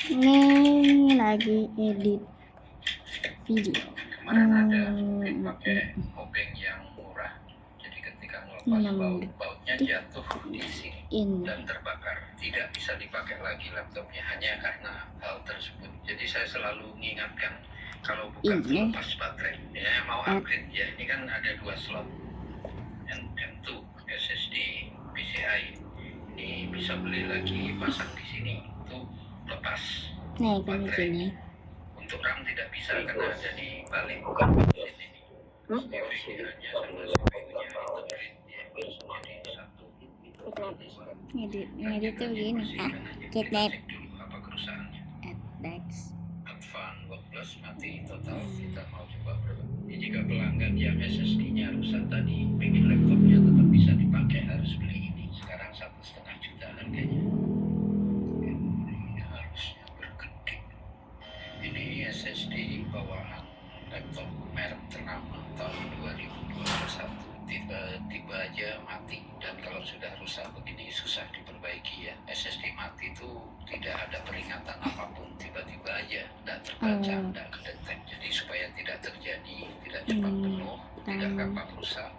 Ini lagi edit video. Kemarin ada pakai obeng yang murah, jadi ketika melepas bautnya jatuh di sini dan terbakar. Tidak bisa dipakai lagi laptopnya hanya karena hal tersebut. Jadi saya selalu mengingatkan kalau buka lepas baterai, ya mau upgrade ya. Ini kan ada 2 slot, M2 SSD PCI. Ini bisa beli lagi, pasang di sini itu lepas baterai. Untuk RAM tidak bisa karena ada di balik di sini. DVD-nya sama CPU-nya itu grid ya, jadi satu. Ngedit tuh gini. Kita cek dulu apa kerusakannya. Next. Advan Workplus mati total. Kita mau coba berapa? Jika pelanggan yang SSD-nya rusak tadi, pengen laptopnya tetap bisa dipakai, harus beli ini. Sekarang 1,5 juta harganya. Harusnya bergede. Ini SSD bawaan laptop merek ternama tahun 2021. Tiba-tiba aja mati, dan kalau sudah rusak begini susah diperbaiki ya. SSD mati itu tidak ada peringatan apapun, tiba-tiba aja tidak terbaca, tidak kedetek. Jadi supaya tidak terjadi, tidak cepat penuh, tidak gampang rusak,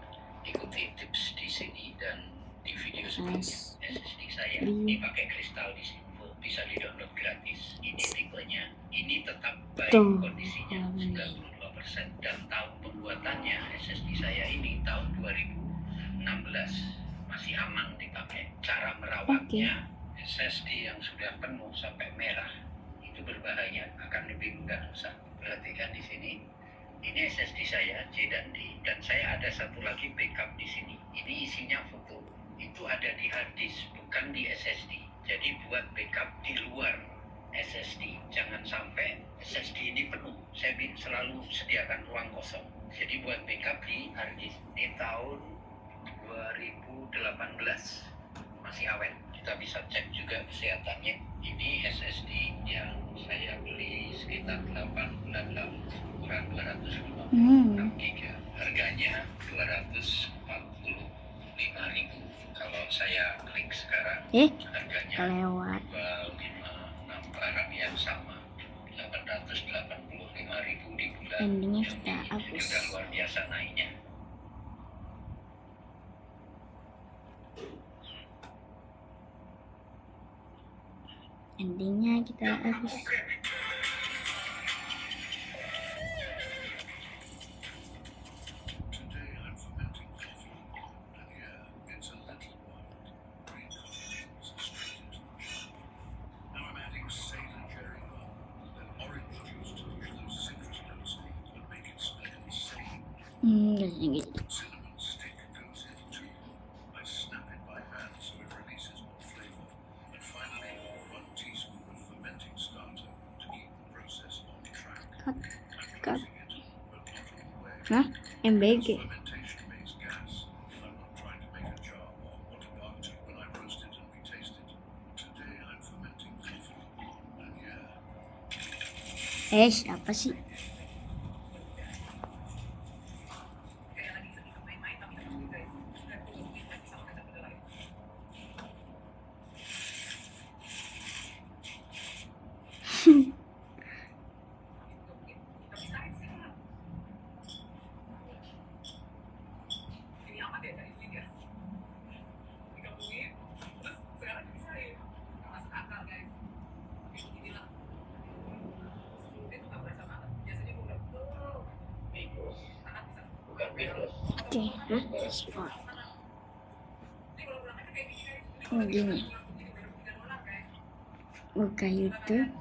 ikuti tips di sini dan di video sebelumnya. SSD saya ini pakai kristal di sini, bisa di-download gratis. Ini tipenya, ini tetap baik kondisinya 92%, dan tahun pembuatannya SSD saya ini tahun 2016, masih aman dipakai. Cara merawatnya, SSD yang sudah penuh sampai merah itu berbahaya, akan lebih mudah rusak. Perhatikan di sini. Ini SSD saya C dan D, dan saya ada satu lagi backup di sini. Ini isinya foto. Itu ada di hard disk, bukan di SSD. Jadi buat backup di luar SSD. Jangan sampai SSD ini penuh. Saya selalu sediakan ruang kosong. Jadi buat backup di hard disk. Ini tahun 2018, masih awet. Kita bisa cek juga kesehatannya. Ini SSD yang saya beli sekitar 8 bulan lalu, kurang 256 GB. Harganya 245.000. Kalau saya klik sekarang, harganya kelewat 256, barang yang sama 885.000 di bulan. endingnya kita hapus. Sudah luar biasa naiknya. Endingnya kita hapus. Gitu. Cut. Hah? MBG. Apa sih? Sport. Gini. Buka YouTube.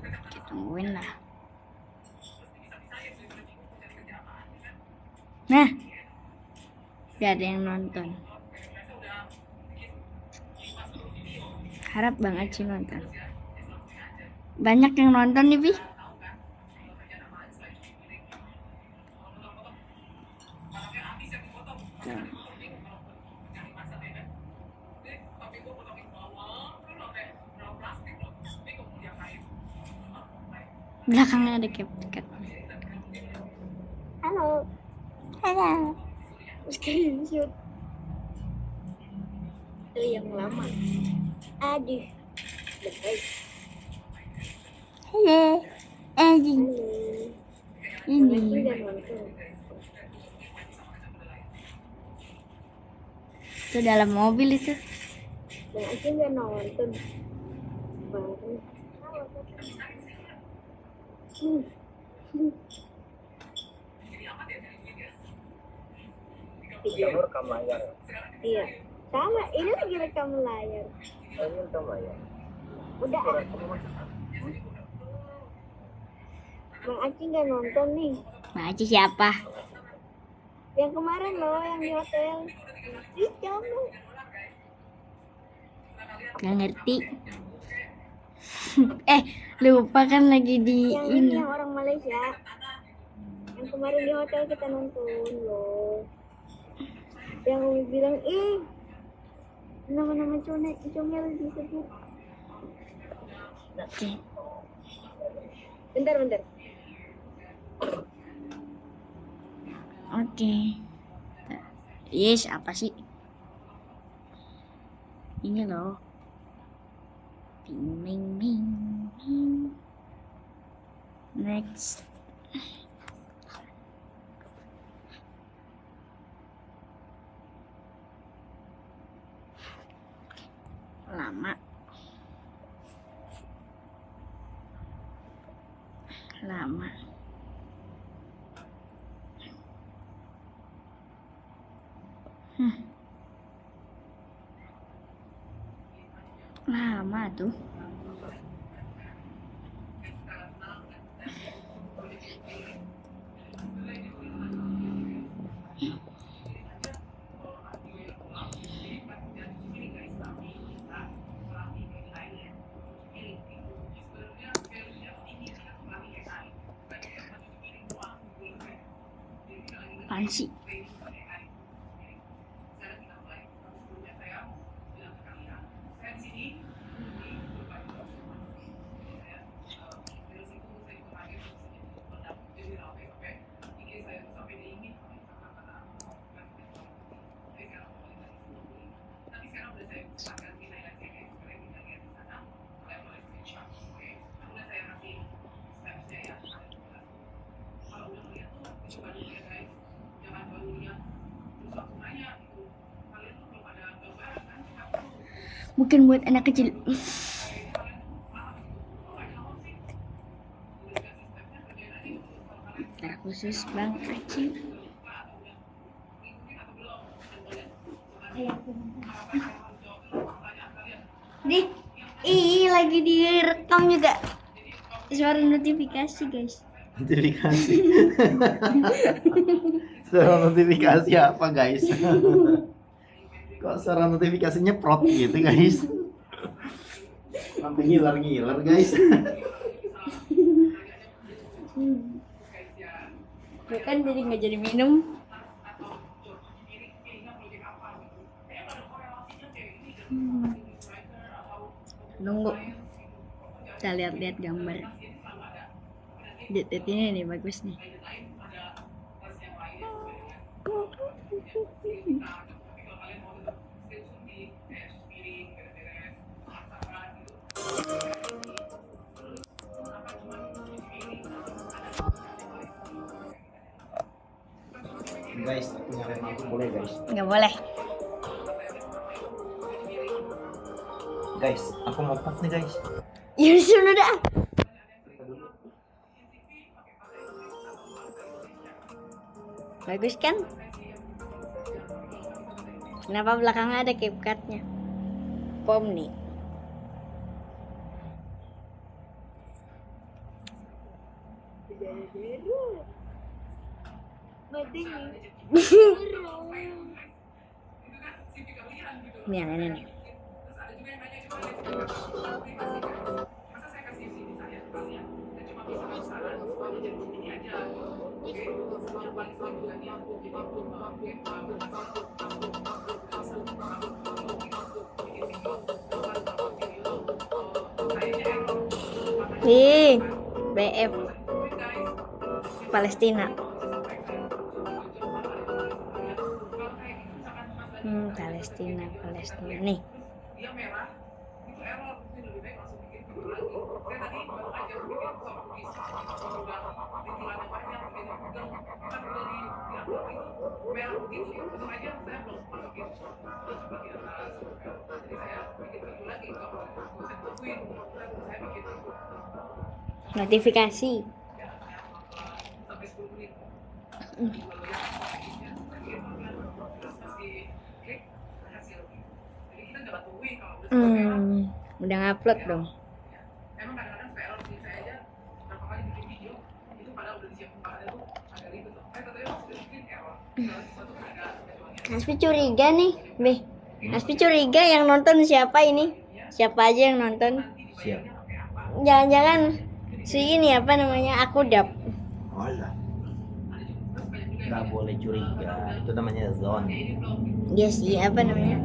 Kita tungguin lah. Nah, gak ada yang nonton. Harap banget sih nonton. Banyak yang nonton nih, Bi. Belakangnya ada CapCut. Halo. Screenshot. Itu yang lama. Aduh. Baik. Halo. Anjing. Ini. Itu dalam mobil itu. Bang Aceh nggak nonton baru. Kamu rekam layar. Iya, sama. Ini lagi rekam layar. Ini rekam layar. Udah. Bang Aceh nggak nonton nih. Maci siapa? Yang kemarin loh, yang di hotel. Ih, kamu. Gak ngerti. Lupa kan lagi di Yang ini. yang orang Malaysia. Yang kemarin di hotel kita nonton loh. Yang Umi bilang, nama-nama comel disebut. Oke. Bentar. Oke. Yes, apa sih? Ini loh. Ping, ping, ping, ping. Next. Lama. Lama tuh. Apaan sih? Bukan buat anak kecil. Cara khusus Bang Aceh. Lagi direkam juga. Suara notifikasi, guys. Notifikasi. Suara notifikasi apa, guys? Kok suara notifikasinya prot gitu, guys? Sampai ngiler-ngiler, guys. Bukan jadi nggak jadi minum. Nunggu. Kita lihat-lihat gambar. Ini nih bagus nih. Guys, aku nyalain lampu boleh, guys? Nggak boleh. Guys, aku mau pas nih, guys. Ya sudah dah. Bagus kan? Kenapa belakangnya ada CapCut-nya? Pom nih. Nih yang ini nih. BF Palestina. Palestina nih. Notifikasi. Udah ngupload dong. Aspi curiga nih, Be. Aspi curiga yang nonton siapa ini? Siapa aja yang nonton? Siap. Jangan-jangan si ini apa namanya? Aku dap. Olah. Nggak boleh curiga. Itu namanya zone. Iya sih, apa namanya?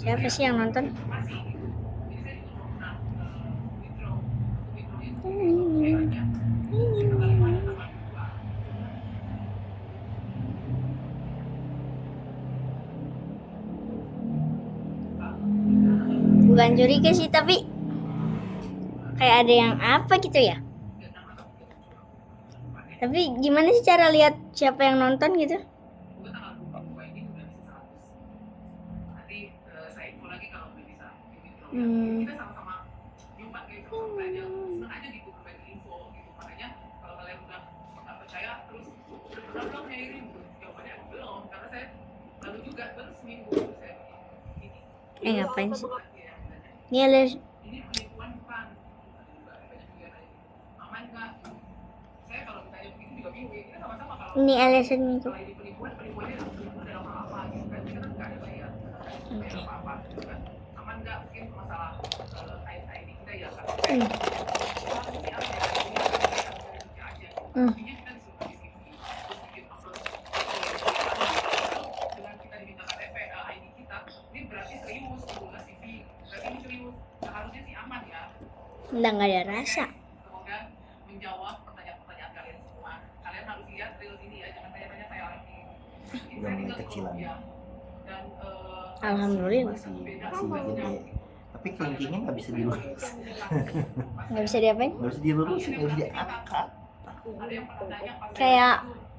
Siapa sih yang nonton? Bukan curiga sih, tapi kayak ada yang apa gitu ya. Tapi gimana sih cara lihat siapa yang nonton gitu? Ngapain sih? Ini ada ini alasan itu. Udah nggak ada rasa. Udah mulai kecilan. Alhamdulillah. Masih gede. Tapi kelingkingnya nggak bisa dilurus. Nggak bisa diapain? Nggak bisa dilurusin, nggak bisa diangkat. Kayak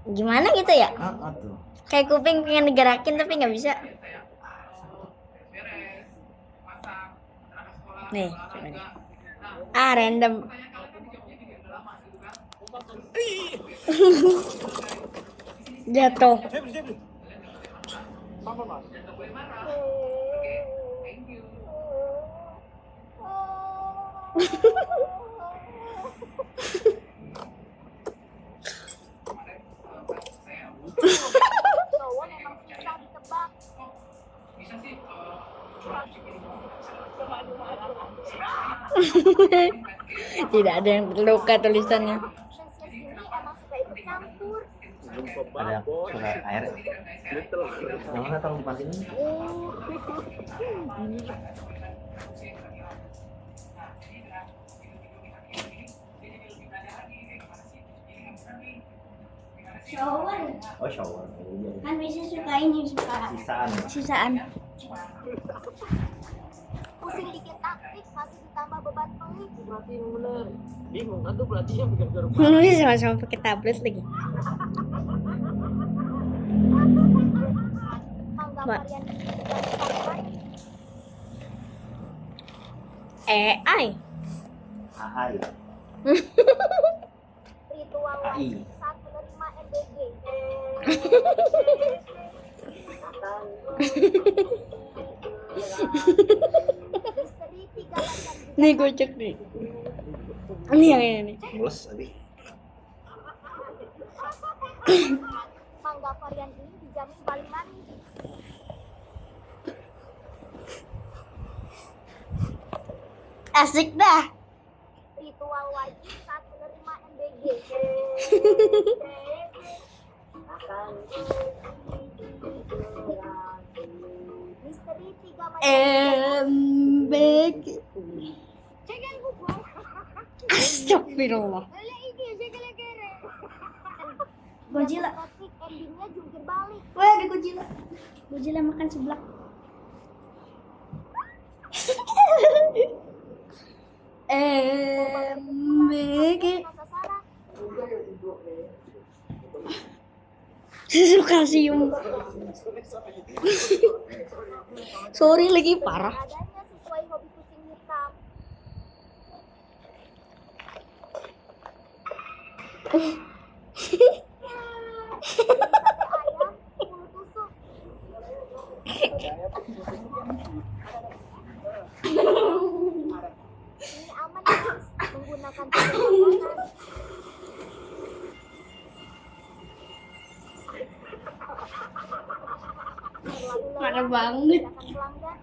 gimana gitu ya? Tuh. Kayak kuping pengen digerakin tapi nggak bisa. Nih, coba nih. Random. Jatuh. Cowok memang susah ditebak. Tidak ada yang terluka tulisannya. Fansnya sendiri emang suka ikut campur. Ada suara air. Yang mana tolong dimatiin? Shower. Oh shower. Kan bisa suka ini sisaan. Pusing dikit taktik masih ditambah beban pelik. Berarti yang bener. Bingung kan tuh berarti yang bikin gerba. Nulis sama-sama pakai tablet lagi. Mangga Mbak. varian ini juga dipakai. AI. Ahai. Ritual AI. wajib saat menerima MBG. Misteri 3 bagian Nih gocek nih. Ini yang ini nih. Mulus tadi. mangga varian ini dijamin paling manis. Asik dah. Ritual wajib saat menerima MBG. Misteri 3 bagian. MBG. Astagfirullah. Godzilla. kambingnya jungkir balik. Wah, ada Godzilla. Godzilla makan seblak. MBG. Kena sasaran. Susu kalsium. Sorry lagi parah. Adanya sesuai hobi kucing hitam. Sate ayam, 10 tusuk. Ini aman guys, menggunakan makanan. Parah banget. Akan pelanggan.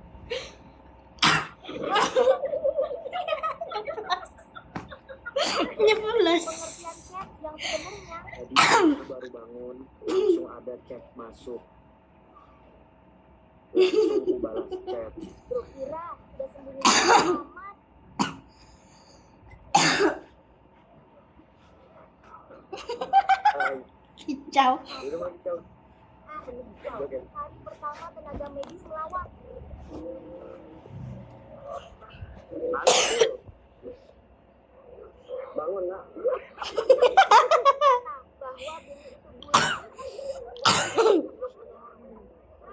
Nyebelin. Pengertian chat yang sebenarnya. Tadi aku baru bangun, langsung ada chat masuk. Langsung aku balas chat. Bro kira udah sembunyi aman. Hai, Kicau. di rumah kita. Oke. Hari pertama tenaga medis melawat. Bangun nak. Bahwa bumi itu bulat.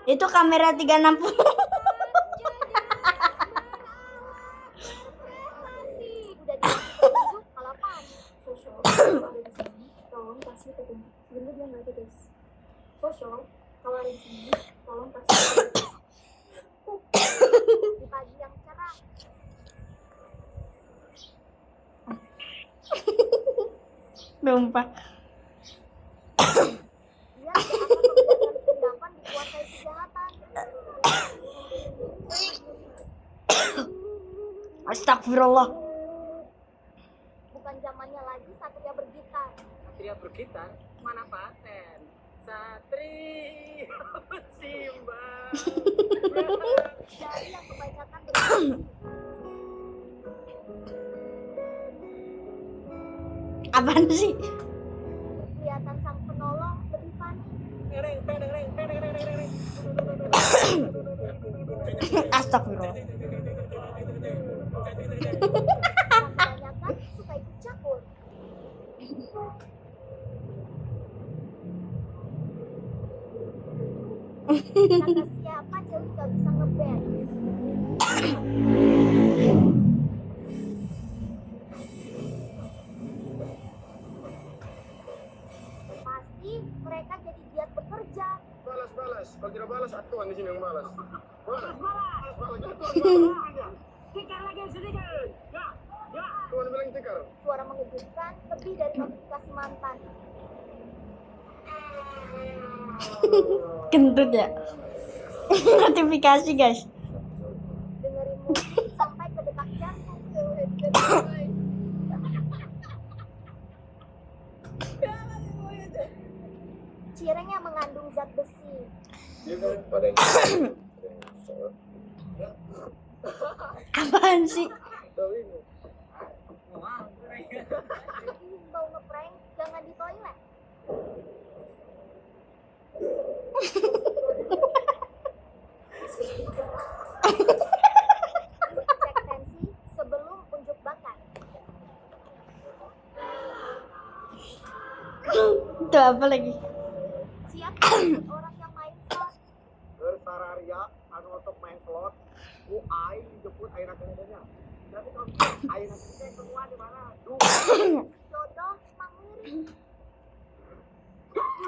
Itu kamera 360. Udah ditunjuk malah panik. Tolong kasih petunjuk. Sebenarnya dia nggak ada guys. Sosial, kalau ada di sini, tolong kasih petunjuk. Di pagi yang cerah. Sumpah. Dia tidak akan membiarkan tindakan dikuasai kejahatan. Astagfirullah. Bukan zamannya lagi Satria bergitar. Satria bergitar, mana paten? Satria Simba. Dari yang kebanyakan bergitar. Apaan sih? Kelihatan sang penolong lebih panik. Astagfirullah. Yang kebanyakan suka ikut campur. Kata siapa Jelly gak bisa ngeband. Pasti mereka jadi giat bekerja. Balas. Kalau tidak balas, atuan di sini yang balas. Balas. Tikar lagi sedikit. Ya. Tuan bilang tikar. Suara mengejutkan lebih dari notifikasi mantan. Kentut ya. Notifikasi guys. Dengerin musik sampai ke detak jantung. Cireng yang mengandung zat besi. Pada Apaan sih? Mau ngeprank jangan di toilet. Cek tensi sebelum unjuk bakat. Itu apa lagi? Siap orang yang main slot. Bersararia anu untuk main slot. Ai jemput air akhirnya. Tapi kalau air akhirnya semua di mana? Jodoh mangiri.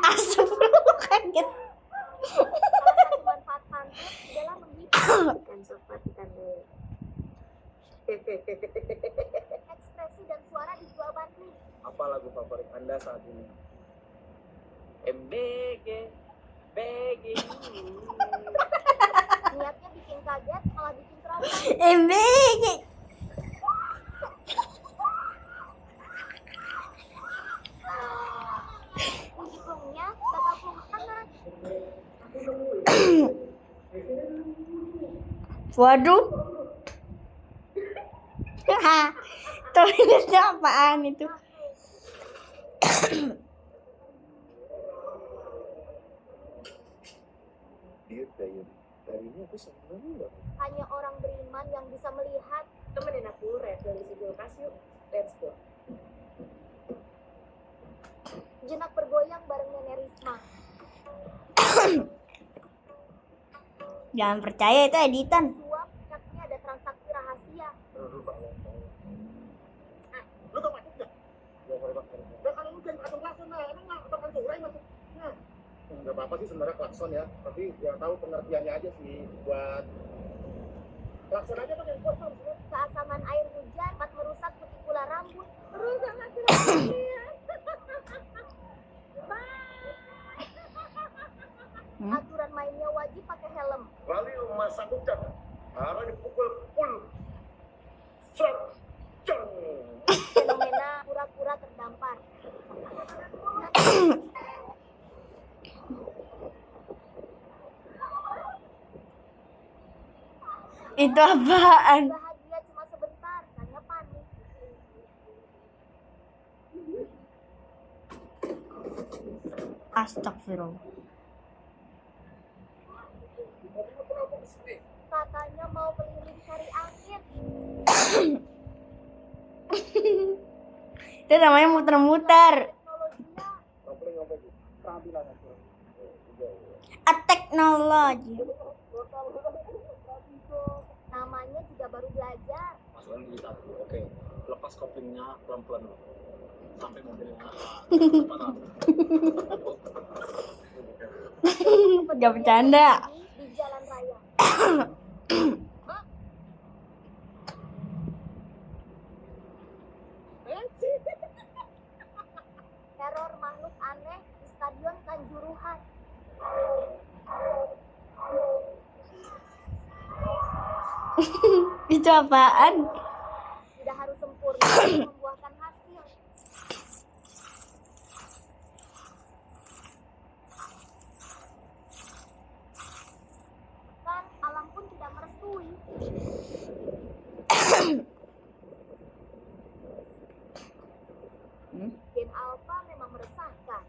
Astagfirullah, kaget. Salah satu manfaat pantun adalah menghibur. Ikan sopat ikan Ekspresi dan suara dijual bantling. Apa lagu favorit Anda saat ini? MBG BG. Niatnya bikin kaget malah bikin trauma. MBG. Ujungnya bakal panas. Waduh. Toiletnya apaan itu? dari ini aku sebenarnya nggak. Hanya orang beriman yang bisa melihat. Temenin aku, Red, dari segi lokasi yuk. Let's go. Jenak bergoyang bareng Nenek Risma. Jangan percaya itu editan. Suap, katanya ada transaksi rahasia. Lu tau masuk nggak? Ya kalau lu jangan klakson klakson lah, emang nggak bakal curai masuknya. Nggak apa-apa sih sebenarnya klakson ya, tapi ya tahu pengertiannya aja sih buat klakson aja tuh yang kuat tuh. Keasaman air hujan dapat merusak kutikula rambut. Merusak mati rambutnya. Aturan mainnya wajib pakai helm. Lalu masa hujan harus dipukul full. Ceng. Fenomena pura-pura terdampar. Itu apaan? Bahagia cuma sebentar, karena panik. Astagfirullah. Katanya mau keliling cari angin. Itu namanya muter-muter. Teknologinya A teknologi. namanya juga baru belajar. Masukan di satu, oke. Lepas koplingnya pelan-pelan sampai mobilnya Gak bercanda. Di jalan raya. Teror makhluk aneh di Stadion Kanjuruhan. Itu apaan? Tidak harus sempurna untuk membuahkan hasil. Kan alam pun tidak merestui. Gen Alpha memang meresahkan.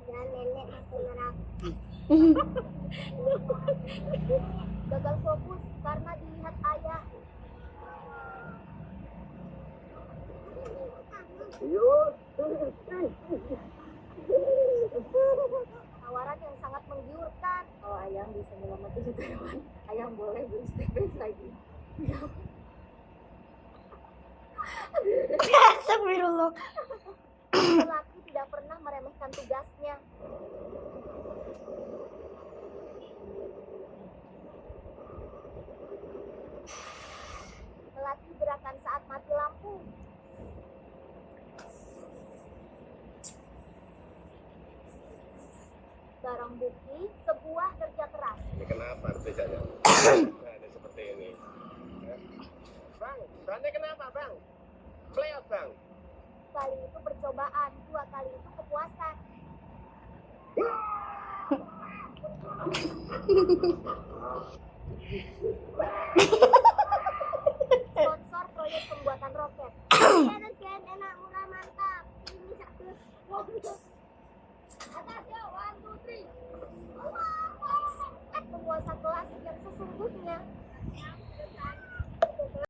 Dan nenek aku neraka. Gagal fokus karena dilihat ayah. Tawaran yang sangat menggiurkan. Kalau ayam bisa menyelamatkan juta hewan, ayam boleh beli stepes lagi. Astagfirullah. Laki tidak pernah meremehkan tugasnya. Melatih gerakan saat mati lampu. Barang bukti sebuah kerja keras. Ini kenapa bedanya? Ada seperti ini. Bang, bannya kenapa bang? Playoff bang. Kali itu percobaan, 2 kali itu kepuasan. Sponsor proyek pembuatan roket. Sekian enak, murah, mantap. Ini satu. Atas ya, 1, 2, 3. Penguasa kelas yang sesungguhnya.